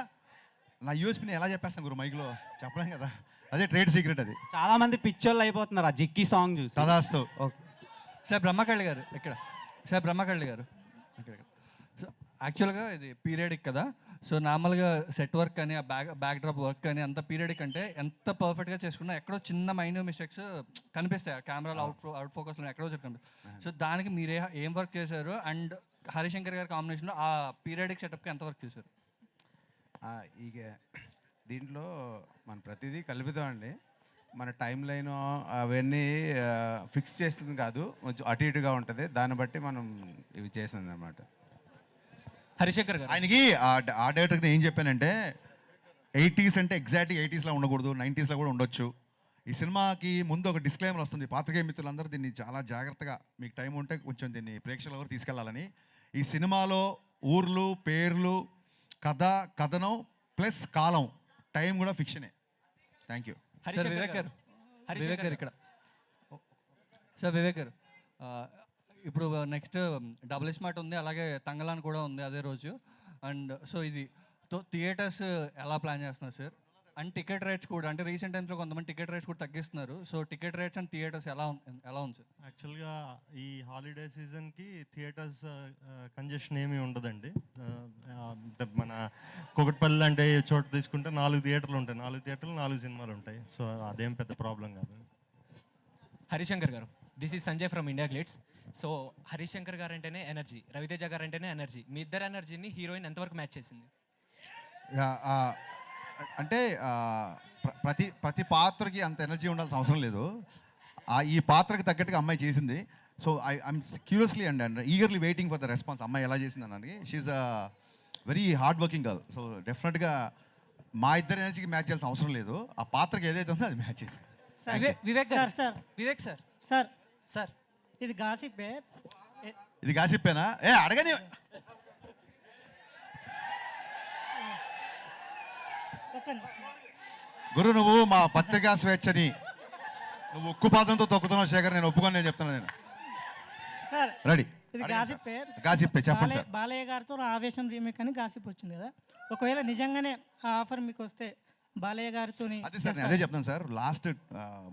నా యూఎస్పీని ఎలా చెప్పేస్తాను గురు మైక్లో చెప్పలేం కదా, అదే ట్రేడ్ సీక్రెట్. అది చాలా మంది పిక్చర్లు అయిపోతున్నారు ఆ జిక్కి సాంగ్ చూసి. సదాస్తు. Okay sir. బ్రహ్మకళ్ళి గారు ఇక్కడ సో యాక్చువల్గా ఇది పీరియడిక్ కదా. సో నార్మల్గా సెట్ వర్క్ కానీ ఆ బ్యాక్ డ్రాప్ వర్క్ కానీ అంత పీరియడిక్ అంటే ఎంత పర్ఫెక్ట్గా చేసుకున్నా ఎక్కడో చిన్న మైన్యూట్ మిస్టేక్స్ కనిపిస్తాయి ఆ కెమెరాలో అవుట్ ఫోకస్లో ఎక్కడో కనిపిస్తాయి. సో దానికి మీరే ఏం వర్క్ చేశారు అండ్ హరిశంకర్ గారి కాంబినేషన్లో ఆ పీరియడిక్ సెటప్కి ఎంత వర్క్ చేశారు? ఇక దీంట్లో మన ప్రతిదీ కల్పితం అండి. మన టైం లైన్ అవన్నీ ఫిక్స్ చేస్తుంది కాదు, కొంచెం అటు ఇటుగా ఉంటుంది. దాన్ని బట్టి మనం ఇవి చేసింది అనమాట. హరిశంకర్ గారు ఆయనకి ఆ డైరెక్టర్కి ఏం చెప్పానంటే 80s అంటే ఎగ్జాక్ట్గా 80sలో ఉండకూడదు, 90sలో కూడా ఉండొచ్చు. ఈ సినిమాకి ముందు ఒక డిస్క్లైమర్ వస్తుంది, పాత్రికేయ మిత్రులందరూ దీన్ని చాలా జాగ్రత్తగా మీకు టైం ఉంటే కొంచెం దీన్ని ప్రేక్షకుల వరకు తీసుకెళ్లాలని. ఈ సినిమాలో ఊర్లు, పేర్లు, కథ, కథనం ప్లస్ కాలం, టైం కూడా ఫిక్షనే. Thank you. వివేక్ గారు ఇక్కడ. సార్ వివేక్ గారు, ఇప్పుడు నెక్స్ట్ డబుల్ స్మార్ట్ ఉంది, అలాగే తంగలాన్ కూడా ఉంది అదే రోజు. అండ్ సో ఇది థియేటర్స్ ఎలా ప్లాన్ చేస్తున్నారు సార్? అండ్ టికెట్ రేట్స్ కూడా అంటే రీసెంట్ టైమ్స్లో కొంతమంది టికెట్ రేట్స్ కూడా తగ్గిస్తున్నారు. So ticket rates and theatres ఎలా ఉంది సార్? యాక్చువల్గా ఈ హాలిడే సీజన్కి థియేటర్స్ కంజెషన్ ఏమీ ఉండదండి. మన కుకట్పల్లి అంటే చోట తీసుకుంటే 4 థియేటర్లు ఉంటాయి, 4 థియేటర్లు 4 సినిమాలు ఉంటాయి. సో అదేం పెద్ద ప్రాబ్లం కాదు. హరిశంకర్ గారు, this is Sanjay from India glitz. So Harishankar గారు అంటేనే ఎనర్జీ, రవితేజ గారు అంటేనే ఎనర్జీ. మీ ఇద్దరు ఎనర్జీని హీరోయిన్ ఎంతవరకు మ్యాచ్ చేసింది? అంటే ప్రతి పాత్రకి అంత ఎనర్జీ ఉండాల్సిన అవసరం లేదు. ఈ పాత్రకి తగ్గట్టుగా అమ్మాయి చేసింది. So I'm curiously and eagerly waiting for the response. అమ్మాయి ఎలా చేసింది అన్నది. She's a very hard working girl. So డెఫినెట్గా మా ఇద్దరు ఎనర్జీకి మ్యాచ్ చేయాల్సిన అవసరం లేదు. ఆ పాత్రకి ఏదైతే ఉందో అది మ్యాచ్ చేసింది. వివేక్ సార్ ఇది గాసిప్పే. ఇది గాసిప్పేనా? అడగని గురు నువ్వు మా పత్రికా స్వేచ్ఛని నువ్వు ఉక్కు పాదంతో తొక్కుతున్నావు శేఖర్, నేను ఒప్పుకొని నేను చెప్తాను నేను. సార్ రెడీ ఇది గాసిప్పే గాసిప్పే చెప్పండి సార్. బాలయ్య గారితో ఆవేశం రీమేక్ అని గాసిప్ వచ్చింది కదా, ఒకవేళ నిజంగానే ఆ ఆఫర్ మీకు వస్తే బాలయ్య గారితో అదే సార్ నేను అదే చెప్తాను సార్. లాస్ట్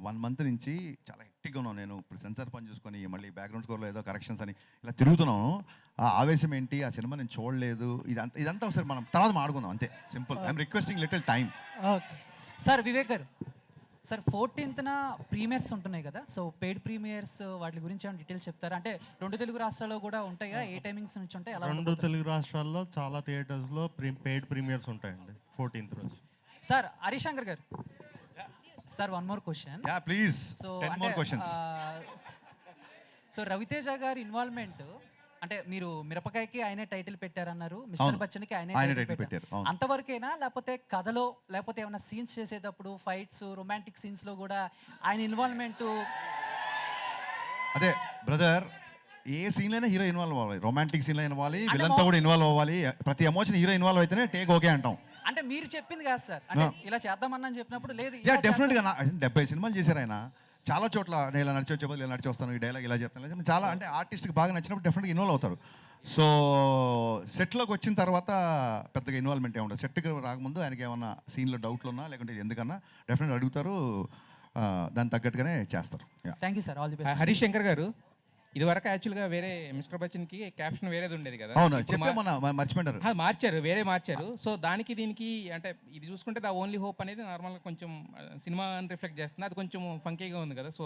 1 month నుంచి చాలా హెక్టిక్గా ఉన్నాను నేను. ఇప్పుడు సెన్సార్ పని చూసుకొని మళ్ళీ బ్యాక్గ్రౌండ్ స్కోర్లో ఏదో కరెక్షన్స్ అని ఇలా తిరుగుతున్నాను. ఆ ఆవేశం ఏంటి, ఆ సినిమా నేను చూడలేదు, ఇదంతా ఒకసారి మనం తర్వాత మాడుకుందాం అంతే. Simple. I'm requesting little time. Sir Vivek గారు, సార్ 14th ప్రీమియర్స్ ఉంటున్నాయి కదా, సో పెయిడ్ ప్రీమియర్స్ వాటి గురించి ఏమైనా డీటెయిల్స్ చెప్తారా? అంటే 2 తెలుగు రాష్ట్రాల్లో కూడా ఉంటాయా? ఏ టైమింగ్స్ నుంచి ఉంటాయి? 2 తెలుగు రాష్ట్రాల్లో చాలా థియేటర్స్లో పెయిడ్ ప్రీమియర్స్ ఉంటాయండి 14th రోజు. సార్ హరీష్ శంకర్ గారు, sir 1 more question. Yeah please. So 10 more questions. So Raviteja గారి ఇన్వాల్వ్మెంట్ అంటే మీరు మిరపకాయకి ఆయనే టైటిల్ పెట్టారన్నారు, మిస్టర్ బచ్చన్కి ఆయనే టైటిల్ పెట్టారు. అంతవరకేనా, లేకపోతే కథలో లేకపోతే ఏమైనా సీన్స్ చేసేటప్పుడు ఫైట్స్ రొమాంటిక్ సీన్స్లో కూడా ఆయన ఇన్వాల్వ్మెంట్? అదే బ్రదర్, ఏ సీన్లైనా హీరో ఇన్వాల్వ్ అవ్వాలి. రొమాంటిక్ సీన్లో ఇన్వాల్వ్, విలన్తో కూడా ఇన్వాల్వ్ అవ్వాలి. ప్రతి ఎమోషన్ హీరో ఇన్వాల్వ్ అయితేనే టేక్ ఓకే అంటాం. అంటే మీరు చెప్పింది కాదు సార్, అంటే ఇలా చేద్దామని చెప్పినప్పుడు లేదు. యా డెఫినెట్గా 70 సినిమాలు చేశారు ఆయన. చాలా చోట్ల నేను ఇలా నడిచి వచ్చే బదులు ఇలా నడిచి వస్తాను, ఈ డైలాగ్ ఇలా చెప్తాను, చాలా అంటే ఆర్టిస్ట్కి బాగా నచ్చినప్పుడు డెఫినెట్గా ఇన్వాల్వ్ అవుతారు. సో సెట్లోకి వచ్చిన తర్వాత పెద్దగా ఇన్వాల్వ్మెంట్ ఏమి ఉండదు. సెట్కి రాకముందు ఆయనకి ఏమన్నా సీన్లో డౌట్లు ఉన్నా లేకుంటే ఎందుకన్నా డెఫినెట్గా అడుగుతారు, దానికి తగ్గట్టుగానే చేస్తారు. Thank you sir, all the best. Harish Shankar గారు, ఇదివరకు యాక్చువల్గా వేరే మిస్టర్ బచ్చన్కి క్యాప్షన్ వేరేది ఉండేది కదా. అవును మర్చిపోయారు, మార్చారు, వేరే మార్చారు. సో దానికి దీనికి అంటే ఇది చూసుకుంటే ద ఓన్లీ హోప్ అనేది నార్మల్గా కొంచెం సినిమా రిఫ్లెక్ట్ చేస్తుంది, అది కొంచెం ఫంకీగా ఉంది కదా. సో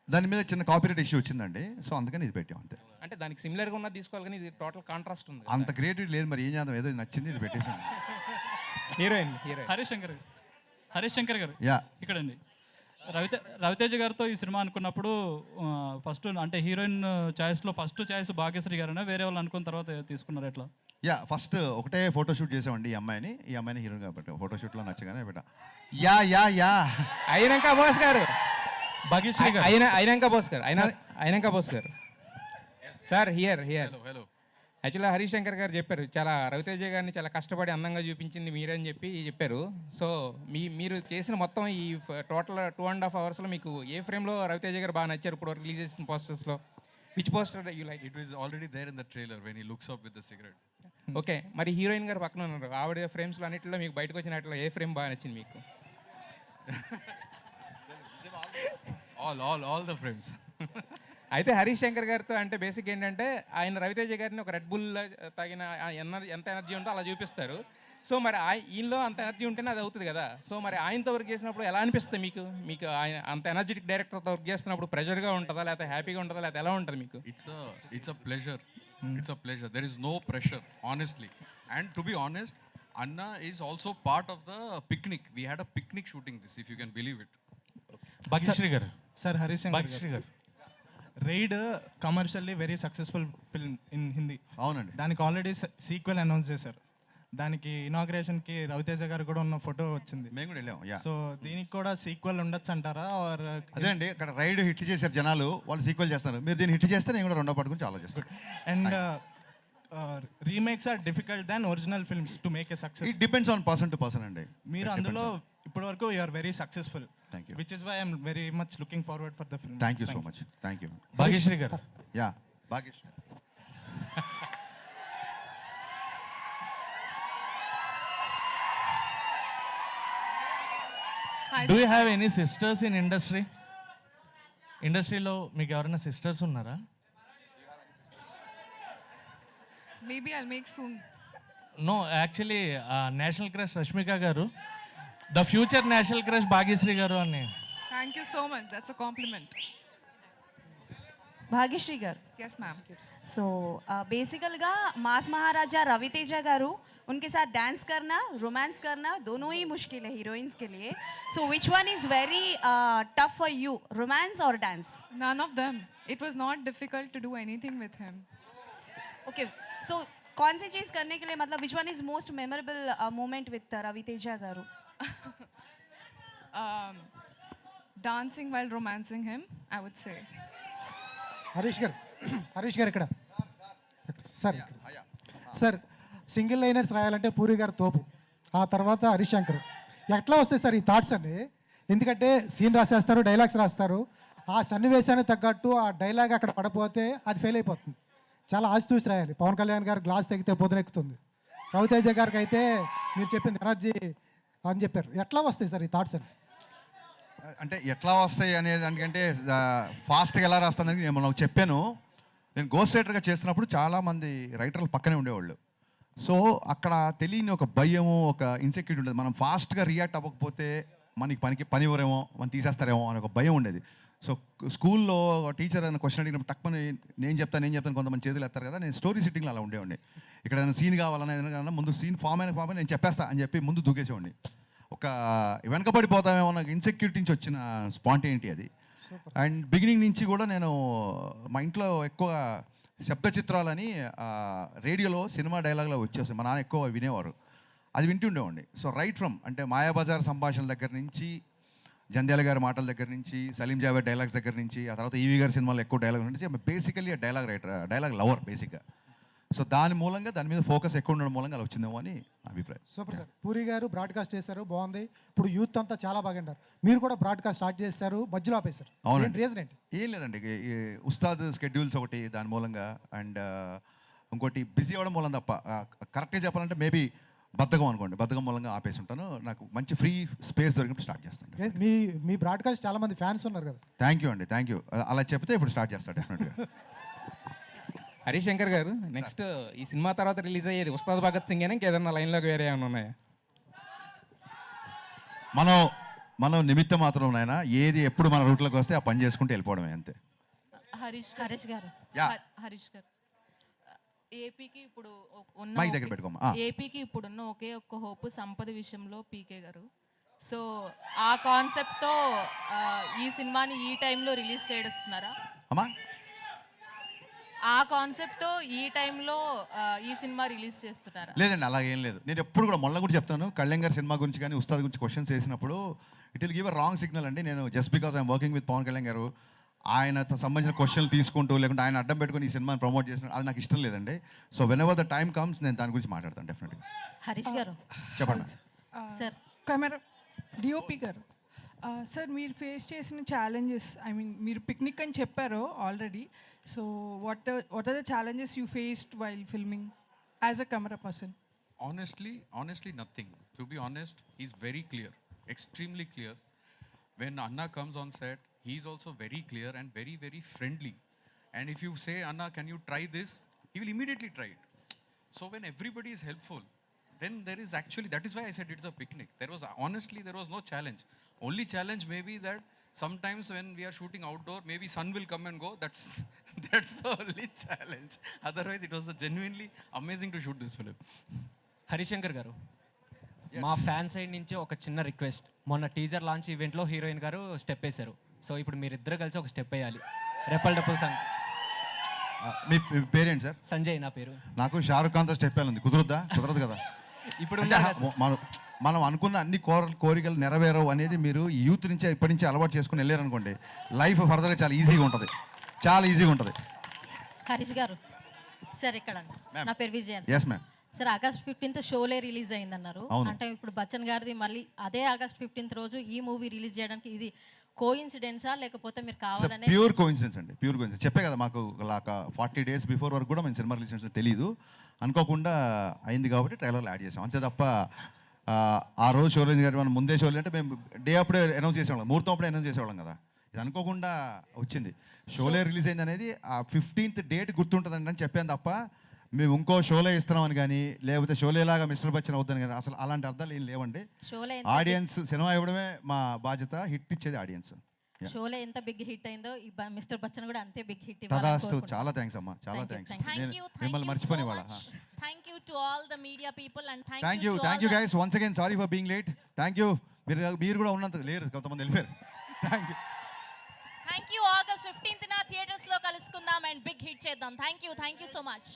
దాని మీద చిన్న కాపీరైట్ ఇష్యూ వచ్చిందండి, సో అందుకని ఇది పెట్టాం అంతే. అంటే దానికి సిమిలర్గా ఉన్నది తీసుకోవాలి కానీ ఇది టోటల్ కాంట్రాస్ట్ ఉంది. అంత క్రియేటివిటీ లేదు, మరి ఏం చేద్దాం, ఏదో నచ్చింది ఇది పెట్టేసాను. హీరోయిన్ హరీష్ శంకర్ గారు యా ఇక్కడండి. రవితేజ గారితో ఈ సినిమా అనుకున్నప్పుడు ఫస్ట్ అంటే హీరోయిన్ చాయిస్లో ఫస్ట్ చాయిస్ భాగ్యశ్రీ గారైనా వేరే వాళ్ళు అనుకున్న తర్వాత తీసుకున్నారు ఎట్లా? యా ఫస్ట్ ఒకటే ఫోటోషూట్ చేసామండి ఈ అమ్మాయిని హీరోయిన్ కాబట్టి ఫోటోషూట్లో నచ్చగానే పెట్టా. యా యా యా అయినాక బోస్ గారు, భాగ్యశ్రీ గారు అయినాక బోస్ గారు, అయినాక బోస్ గారు సార్ హియర్ హలో. యాక్చువల్గా హరీష్ శంకర్ గారు చెప్పారు, చాలా రవితేజ గారిని చాలా కష్టపడి అందంగా చూపించింది మీరే అని చెప్పారు. సో మీరు చేసిన మొత్తం ఈ టోటల్ 2.5 hours మీకు ఏ ఫ్రేమ్లో రవితేజ గారు బాగా నచ్చారు ఇప్పుడు రిలీజ్ చేసిన పోస్టర్స్లో? Which poster you like? It was already there in the trailer when he looks up with the cigarette. Okay, మరి హీరోయిన్ గారు పక్కన ఉన్నారు, ఆవిడ ఫ్రేమ్స్లో అన్నింటిలో మీకు బయటకు వచ్చినట్లు ఏ ఫ్రేమ్ బాగా నచ్చింది మీకు? All the frames. అయితే హరీష్ శంకర్ గారితో అంటే బేసిక్ ఏంటంటే ఆయన రవితేజ గారిని ఒక రెడ్ బుల్ తాగిన ఎంత ఎనర్జీ ఉందో అలా చూపిస్తారు. సో మరి ఈయనలో అంత ఎనర్జీ ఉంటేనే అది అవుతుంది కదా. సో మరి ఆయనతో వర్క్ చేసినప్పుడు ఎలా అనిపిస్తుంది మీకు ఆయన అంత ఎనర్జెటిక్ డైరెక్టర్తో వర్క్ చేస్తున్నప్పుడు ప్రెషర్గా ఉంటుందా, లేకపోతే హ్యాపీగా ఉంటుందా, లేకపోతే ఎలా ఉంటుంది మీకు? It's a pleasure. There is no pressure honestly. And to be honest, Anna is also part of the picnic. We had a picnic shooting this, if you can believe it. Bhagyashri గారు సార్ హరీష్ శంకర్ గారు, raid commercially very successful film in Hindi. అవునండి. దానికి ఆల్రెడీ సీక్వెల్ అనౌన్స్ చేశారు. దానికి ఇనాగ్రేషన్కి రవితేజ గారు కూడా ఉన్న ఫోటో వచ్చింది, మేము కూడా వెళ్ళాం. సో దీనికి కూడా సీక్వెల్ ఉండొచ్చు అంటారా? అదే అండి, ఇక్కడ రైడ్ హిట్ చేశారు జనాలు, వాళ్ళు సీక్వెల్ చేస్తారు. మీరు దీన్ని హిట్ చేస్తే నేను కూడా రెండో పాటు గురించి ఆలోచిస్తాను. And remakes are difficult than original films to make a success. It depends on person to person అండి. మీరు అందులో ఇప్పటివరకు you are very successful. Thank you. Which is why I'm very much looking forward for the film. Thank you so much. Thank you. Bhagyashree గారు. Yeah Bhagyashree. Do you have any sisters in ఇండస్ట్రీలో మీకు ఎవరైనా సిస్టర్స్ ఉన్నారా? Maybe I'll make soon. No, actually national crush Rashmika గారు, the future national crush Bhagyashri గారు అని. Thank you so much. That's a compliment. Bhagyashree గారు. Yes, ma'am. సో बेसिकलगा मास महाराजा रवितेजा गारू उनके साथ डांस करना, रोमांस करना दोनों ही मुश्किल है हीरोइंस के लिए. So which one is very tough for you, romance or dance? None of them. It was not difficult to do anything with him. Okay, so कौन सी चीज़ करने के लिए, मतलब which one is most memorable moment with Raviteja garu? Dancing while romancing him, I would say. Harish గారు ఇక్కడ సార్ సింగిల్ లైనర్స్ రాయాలంటే పూరి గారు తోపు, ఆ తర్వాత హరీష్ శంకర్. ఎట్లా వస్తాయి సార్ ఈ థాట్స్ అన్ని? ఎందుకంటే సీన్ రాసేస్తారు, డైలాగ్స్ రాస్తారు, ఆ సన్నివేశానికి తగ్గట్టు ఆ డైలాగ్ అక్కడ పడపోతే అది ఫెయిల్ అయిపోతుంది. చాలా ఆచితూచి రాయాలి. పవన్ కళ్యాణ్ గారు గ్లాస్ తెగితే పొద్దునెక్కుతుంది, రవితేజ గారికి అయితే మీరు చెప్పింది ఎనర్జీ అని చెప్పారు. ఎట్లా వస్తాయి సార్ ఈ థాట్స్ అన్ని? అంటే ఎట్లా వస్తాయి అనే దానికంటే ఫాస్ట్గా ఎలా రాస్తానని నేను నాకు చెప్పాను. నేను గోస్ట్ రైటర్గా చేస్తున్నప్పుడు చాలామంది రైటర్లు పక్కనే ఉండేవాళ్ళు. సో అక్కడ తెలియని ఒక భయము, ఒక ఇన్సెక్యూరిటీ ఉండేది. మనం ఫాస్ట్గా రియాక్ట్ అవ్వకపోతే మనకి పని ఇవ్వరేమో, మనం తీసేస్తారేమో అని ఒక భయం ఉండేది. సో స్కూల్లో టీచర్ అని క్వశ్చన్ అడిగినప్పుడు తక్కువ నేను చెప్తాను కొంతమంది చేతులు ఎత్తారు కదా, నేను స్టోరీ సిట్టింగ్లో అలా ఉండేవాడిని. ఇక్కడ ఏదైనా సీన్ కావాలన్నా ఏదైనా ముందు సీన్ ఫామ్ అయిన నేను చెప్పేస్తా అని చెప్పి ముందు దూకేసేవాడిని. ఒక వెనకబడిపోతామేమో నాకు ఇన్సెక్యూరిటీ నుంచి వచ్చిన స్పాంటేనిటీ అది. అండ్ బిగినింగ్ నుంచి కూడా నేను మా ఇంట్లో ఎక్కువ శబ్ద చిత్రాలని రేడియోలో సినిమా డైలాగ్లో వచ్చేస్తాయి. మా నాన్న ఎక్కువ వినేవారు, అది వింటూ ఉండేవాడిని. సో రైట్ ఫ్రమ్ అంటే మాయాబజార్ సంభాషణల దగ్గర నుంచి, జంధ్యాల గారి మాటల దగ్గర నుంచి, సలీం జావేద్ డైలాగ్స్ దగ్గర నుంచి, ఆ తర్వాత ఈవీ గారి సినిమాలో ఎక్కువ డైలాగ్ నుంచి basically dialogue writer, dialogue lover బేసిక్గా. సో దాని మూలంగా దాని మీద ఫోకస్ ఎక్కువ ఉండడం మూలంగా అలా వచ్చిందేమో అని అభిప్రాయం. Super sir. పూరి గారు బ్రాడ్కాస్ట్ చేశారు, బాగుంది. ఇప్పుడు యూత్ అంతా చాలా బాగా అంటారు. మీరు కూడా బ్రాడ్కాస్ట్ స్టార్ట్ చేశారు, మధ్యలో ఆపేశారు. అవునండి. రీజన్ ఏంటి? ఏం లేదండి, ఈ ఉస్తాద్ స్కెడ్యూల్స్ ఒకటి దాని మూలంగా, అండ్ ఇంకోటి బిజీ అవ్వడం మూలం తప్ప. కరెక్ట్గా చెప్పాలంటే మేబీ బద్ధకం అనుకోండి, బద్ధకం మూలంగా ఆపేసి ఉంటాను. నాకు మంచి ఫ్రీ స్పేస్ దొరికినప్పుడు స్టార్ట్ చేస్తాను. మీ బ్రాడ్కాస్ట్ చాలా మంది ఫ్యాన్స్ ఉన్నారు కదా. థ్యాంక్ యూ అండి, థ్యాంక్ యూ. అలా చెప్తే ఇప్పుడు స్టార్ట్ చేస్తాను డెఫినెట్గా. హరీష్ శంకర్ గారు, నెక్స్ట్ ఈ సినిమా తర్వాత రిలీజ్ అయ్యేది ఉస్తాద్ భగత్ సింగ్ అని ఇంకేదన్నా లైన్లోకి వేరే ఏమైనా ఉన్నాయా? మనం నిమిత్తం మాత్రం నాయన, ఏది ఎప్పుడు మన రూట్లోకి వస్తే ఆ పని చేసుకుంటూ వెళ్ళిపోవడమే అంతే. హరీష్ గారు, Yeah. హరీష్ గారు, ఏపీకి ఇప్పుడు మైక్ దగ్గర పెట్టుకోమ్మా. ఏపీకి ఇప్పుడున్న ఒకే ఒక్క హోప్ సంపద విషయంలో పీకే గారు. సో ఆ కాన్సెప్ట్తో ఈ సినిమాని ఈ టైంలో రిలీజ్ చేస్తున్నారా? అమ్మా, ఆ కాన్సెప్ట్తో ఈ టైంలో ఈ సినిమా రిలీజ్ చేస్తున్నారా? లేదండి, అలాగేం లేదు. నేను ఎప్పుడు కూడా మొన్న కూడా చెప్తాను, కళ్యాణ్ గారి సినిమా గురించి కానీ ఉస్తాద్ గురించి క్వశ్చన్స్ వేసినప్పుడు it will give a wrong signal అండి. నేను just because I'm working with Pawan Kalyan గారు, ఆయనతో సంబంధించిన క్వశ్చన్లు తీసుకుంటూ లేకుంటే ఆయన అడ్డం పెట్టుకుని ఈ సినిమాని ప్రమోట్ చేసిన అది నాకు ఇష్టం లేదండి. So whenever the time comes నేను దాని గురించి మాట్లాడతాను డెఫినెట్గా. హరీష్ గారు చెప్పండి. సార్, కెమెరా డిఓపి గారు, సార్ మీరు ఫేస్ చేసిన ఛాలెంజెస్, ఐ మీన్ మీరు పిక్నిక్ అని చెప్పారు already. So what are the challenges you faced while filming as a camera person? Honestly, nothing. To be honest, he's very clear, extremely clear. When Anna comes on set, he's also very clear and very, very friendly. And if you say, Anna, can you try this? He will immediately try it. So when everybody is helpful, then there is actually, that is why I said it's a picnic. There was no challenge. Only challenge may be that sometimes when we are shooting outdoor, maybe sun will come and go. That's the only challenge. Otherwise, it was genuinely amazing to shoot this film. Harishankar గారు, మా ఫ్యాన్ సైడ్ నుంచి ఒక చిన్న రిక్వెస్ట్. మొన్న టీజర్ లాంచ్ ఈవెంట్లో హీరోయిన్ గారు స్టెప్ వేశారు. సో ఇప్పుడు మీరిద్దరు కలిసి ఒక స్టెప్ వేయాలి. Repel డపుల్ song. మీ పేరేంటి సార్? సంజయ్ నా పేరు. నాకు షారుఖ్ ఖాన్తో స్టెప్ వేయాలి. కుదరదు కదా. ఇప్పుడు మనం అనుకున్న అన్ని కోరికలు నెరవేరవు అనేది మీరు యూత్ నుంచి ఇప్పటి నుంచి అలవాటు చేసుకుని వెళ్ళారనుకోండి, లైఫ్ ఫర్దర్గా చాలా ఈజీగా ఉంటుంది, చాలా ఈజీగా ఉంటుంది. హరీష్ గారు, సార్ ఇక్కడ నా పేరు Vijayan. Yes ma'am. Sir, August 15th Sholay release అయిందన్నారు. అవును. అంటే ఇప్పుడు బచ్చన్ గారిది మళ్ళీ అదే ఆగస్ట్ 15th రోజు ఈ మూవీ రిలీజ్ చేయడానికి ఇది కోఇన్సిడెన్సా లేకపోతే మీరు కావాలనే? ప్యూర్ కోఇన్సిడెన్స్ అండి, ప్యూర్ కోఇన్సిడెన్స్. చెప్పే కదా, మాకు 40 days బిఫోర్ వరకు కూడా మేము సినిమా రిలీజ్ చేసిన తెలియదు, అనుకోకుండా అయింది కాబట్టి ట్రైలర్లో యాడ్ చేసాం అంతే తప్ప ఆ రోజు షో రిలీజ్ గారు మనం ముందే షో అంటే మేము డే అప్పుడే అనౌన్స్ చేసేవాళ్ళం, ముహూర్తం అప్పుడే అనౌన్స్ చేసేవాళ్ళం కదా. ఇది అనుకోకుండా వచ్చింది. షోలే రిలీజ్ అయింది అనేది ఆ 15th డేట్ గుర్తుంటుందండి అని చెప్పాను తప్ప మేము ఇంకో షోలే ఇస్తున్నామని కానీ లేకపోతే షోలేలాగా మిస్టర్ బచ్చన్ అవుతుంది కానీ అసలు అలాంటి అర్థాలు ఏం లేవండి. ఆడియన్స్ సినిమా ఇవ్వడమే మా బాధ్యత, హిట్ ఇచ్చేది ఆడియన్స్. షోలే ఎంత బిగ్ హిట్ అయిందో మిస్టర్ బచ్చన్ కూడా అంతే బిగ్ హిట్ తదాస్తు. చాలా థ్యాంక్స్ అమ్మా, చాలా థ్యాంక్స్. మిమ్మల్ని మర్చిపోయి వాళ్ళ. Thank you to all the media people and thank you guys once again. Sorry for being late. Thank you. మీరు కూడా ఉన్నంత లేరు, కొంతమంది వెళ్ళిపోయారు. Thank you. August 15th na theaters lo kalusukundam and big hit cheddam. Thank you so much.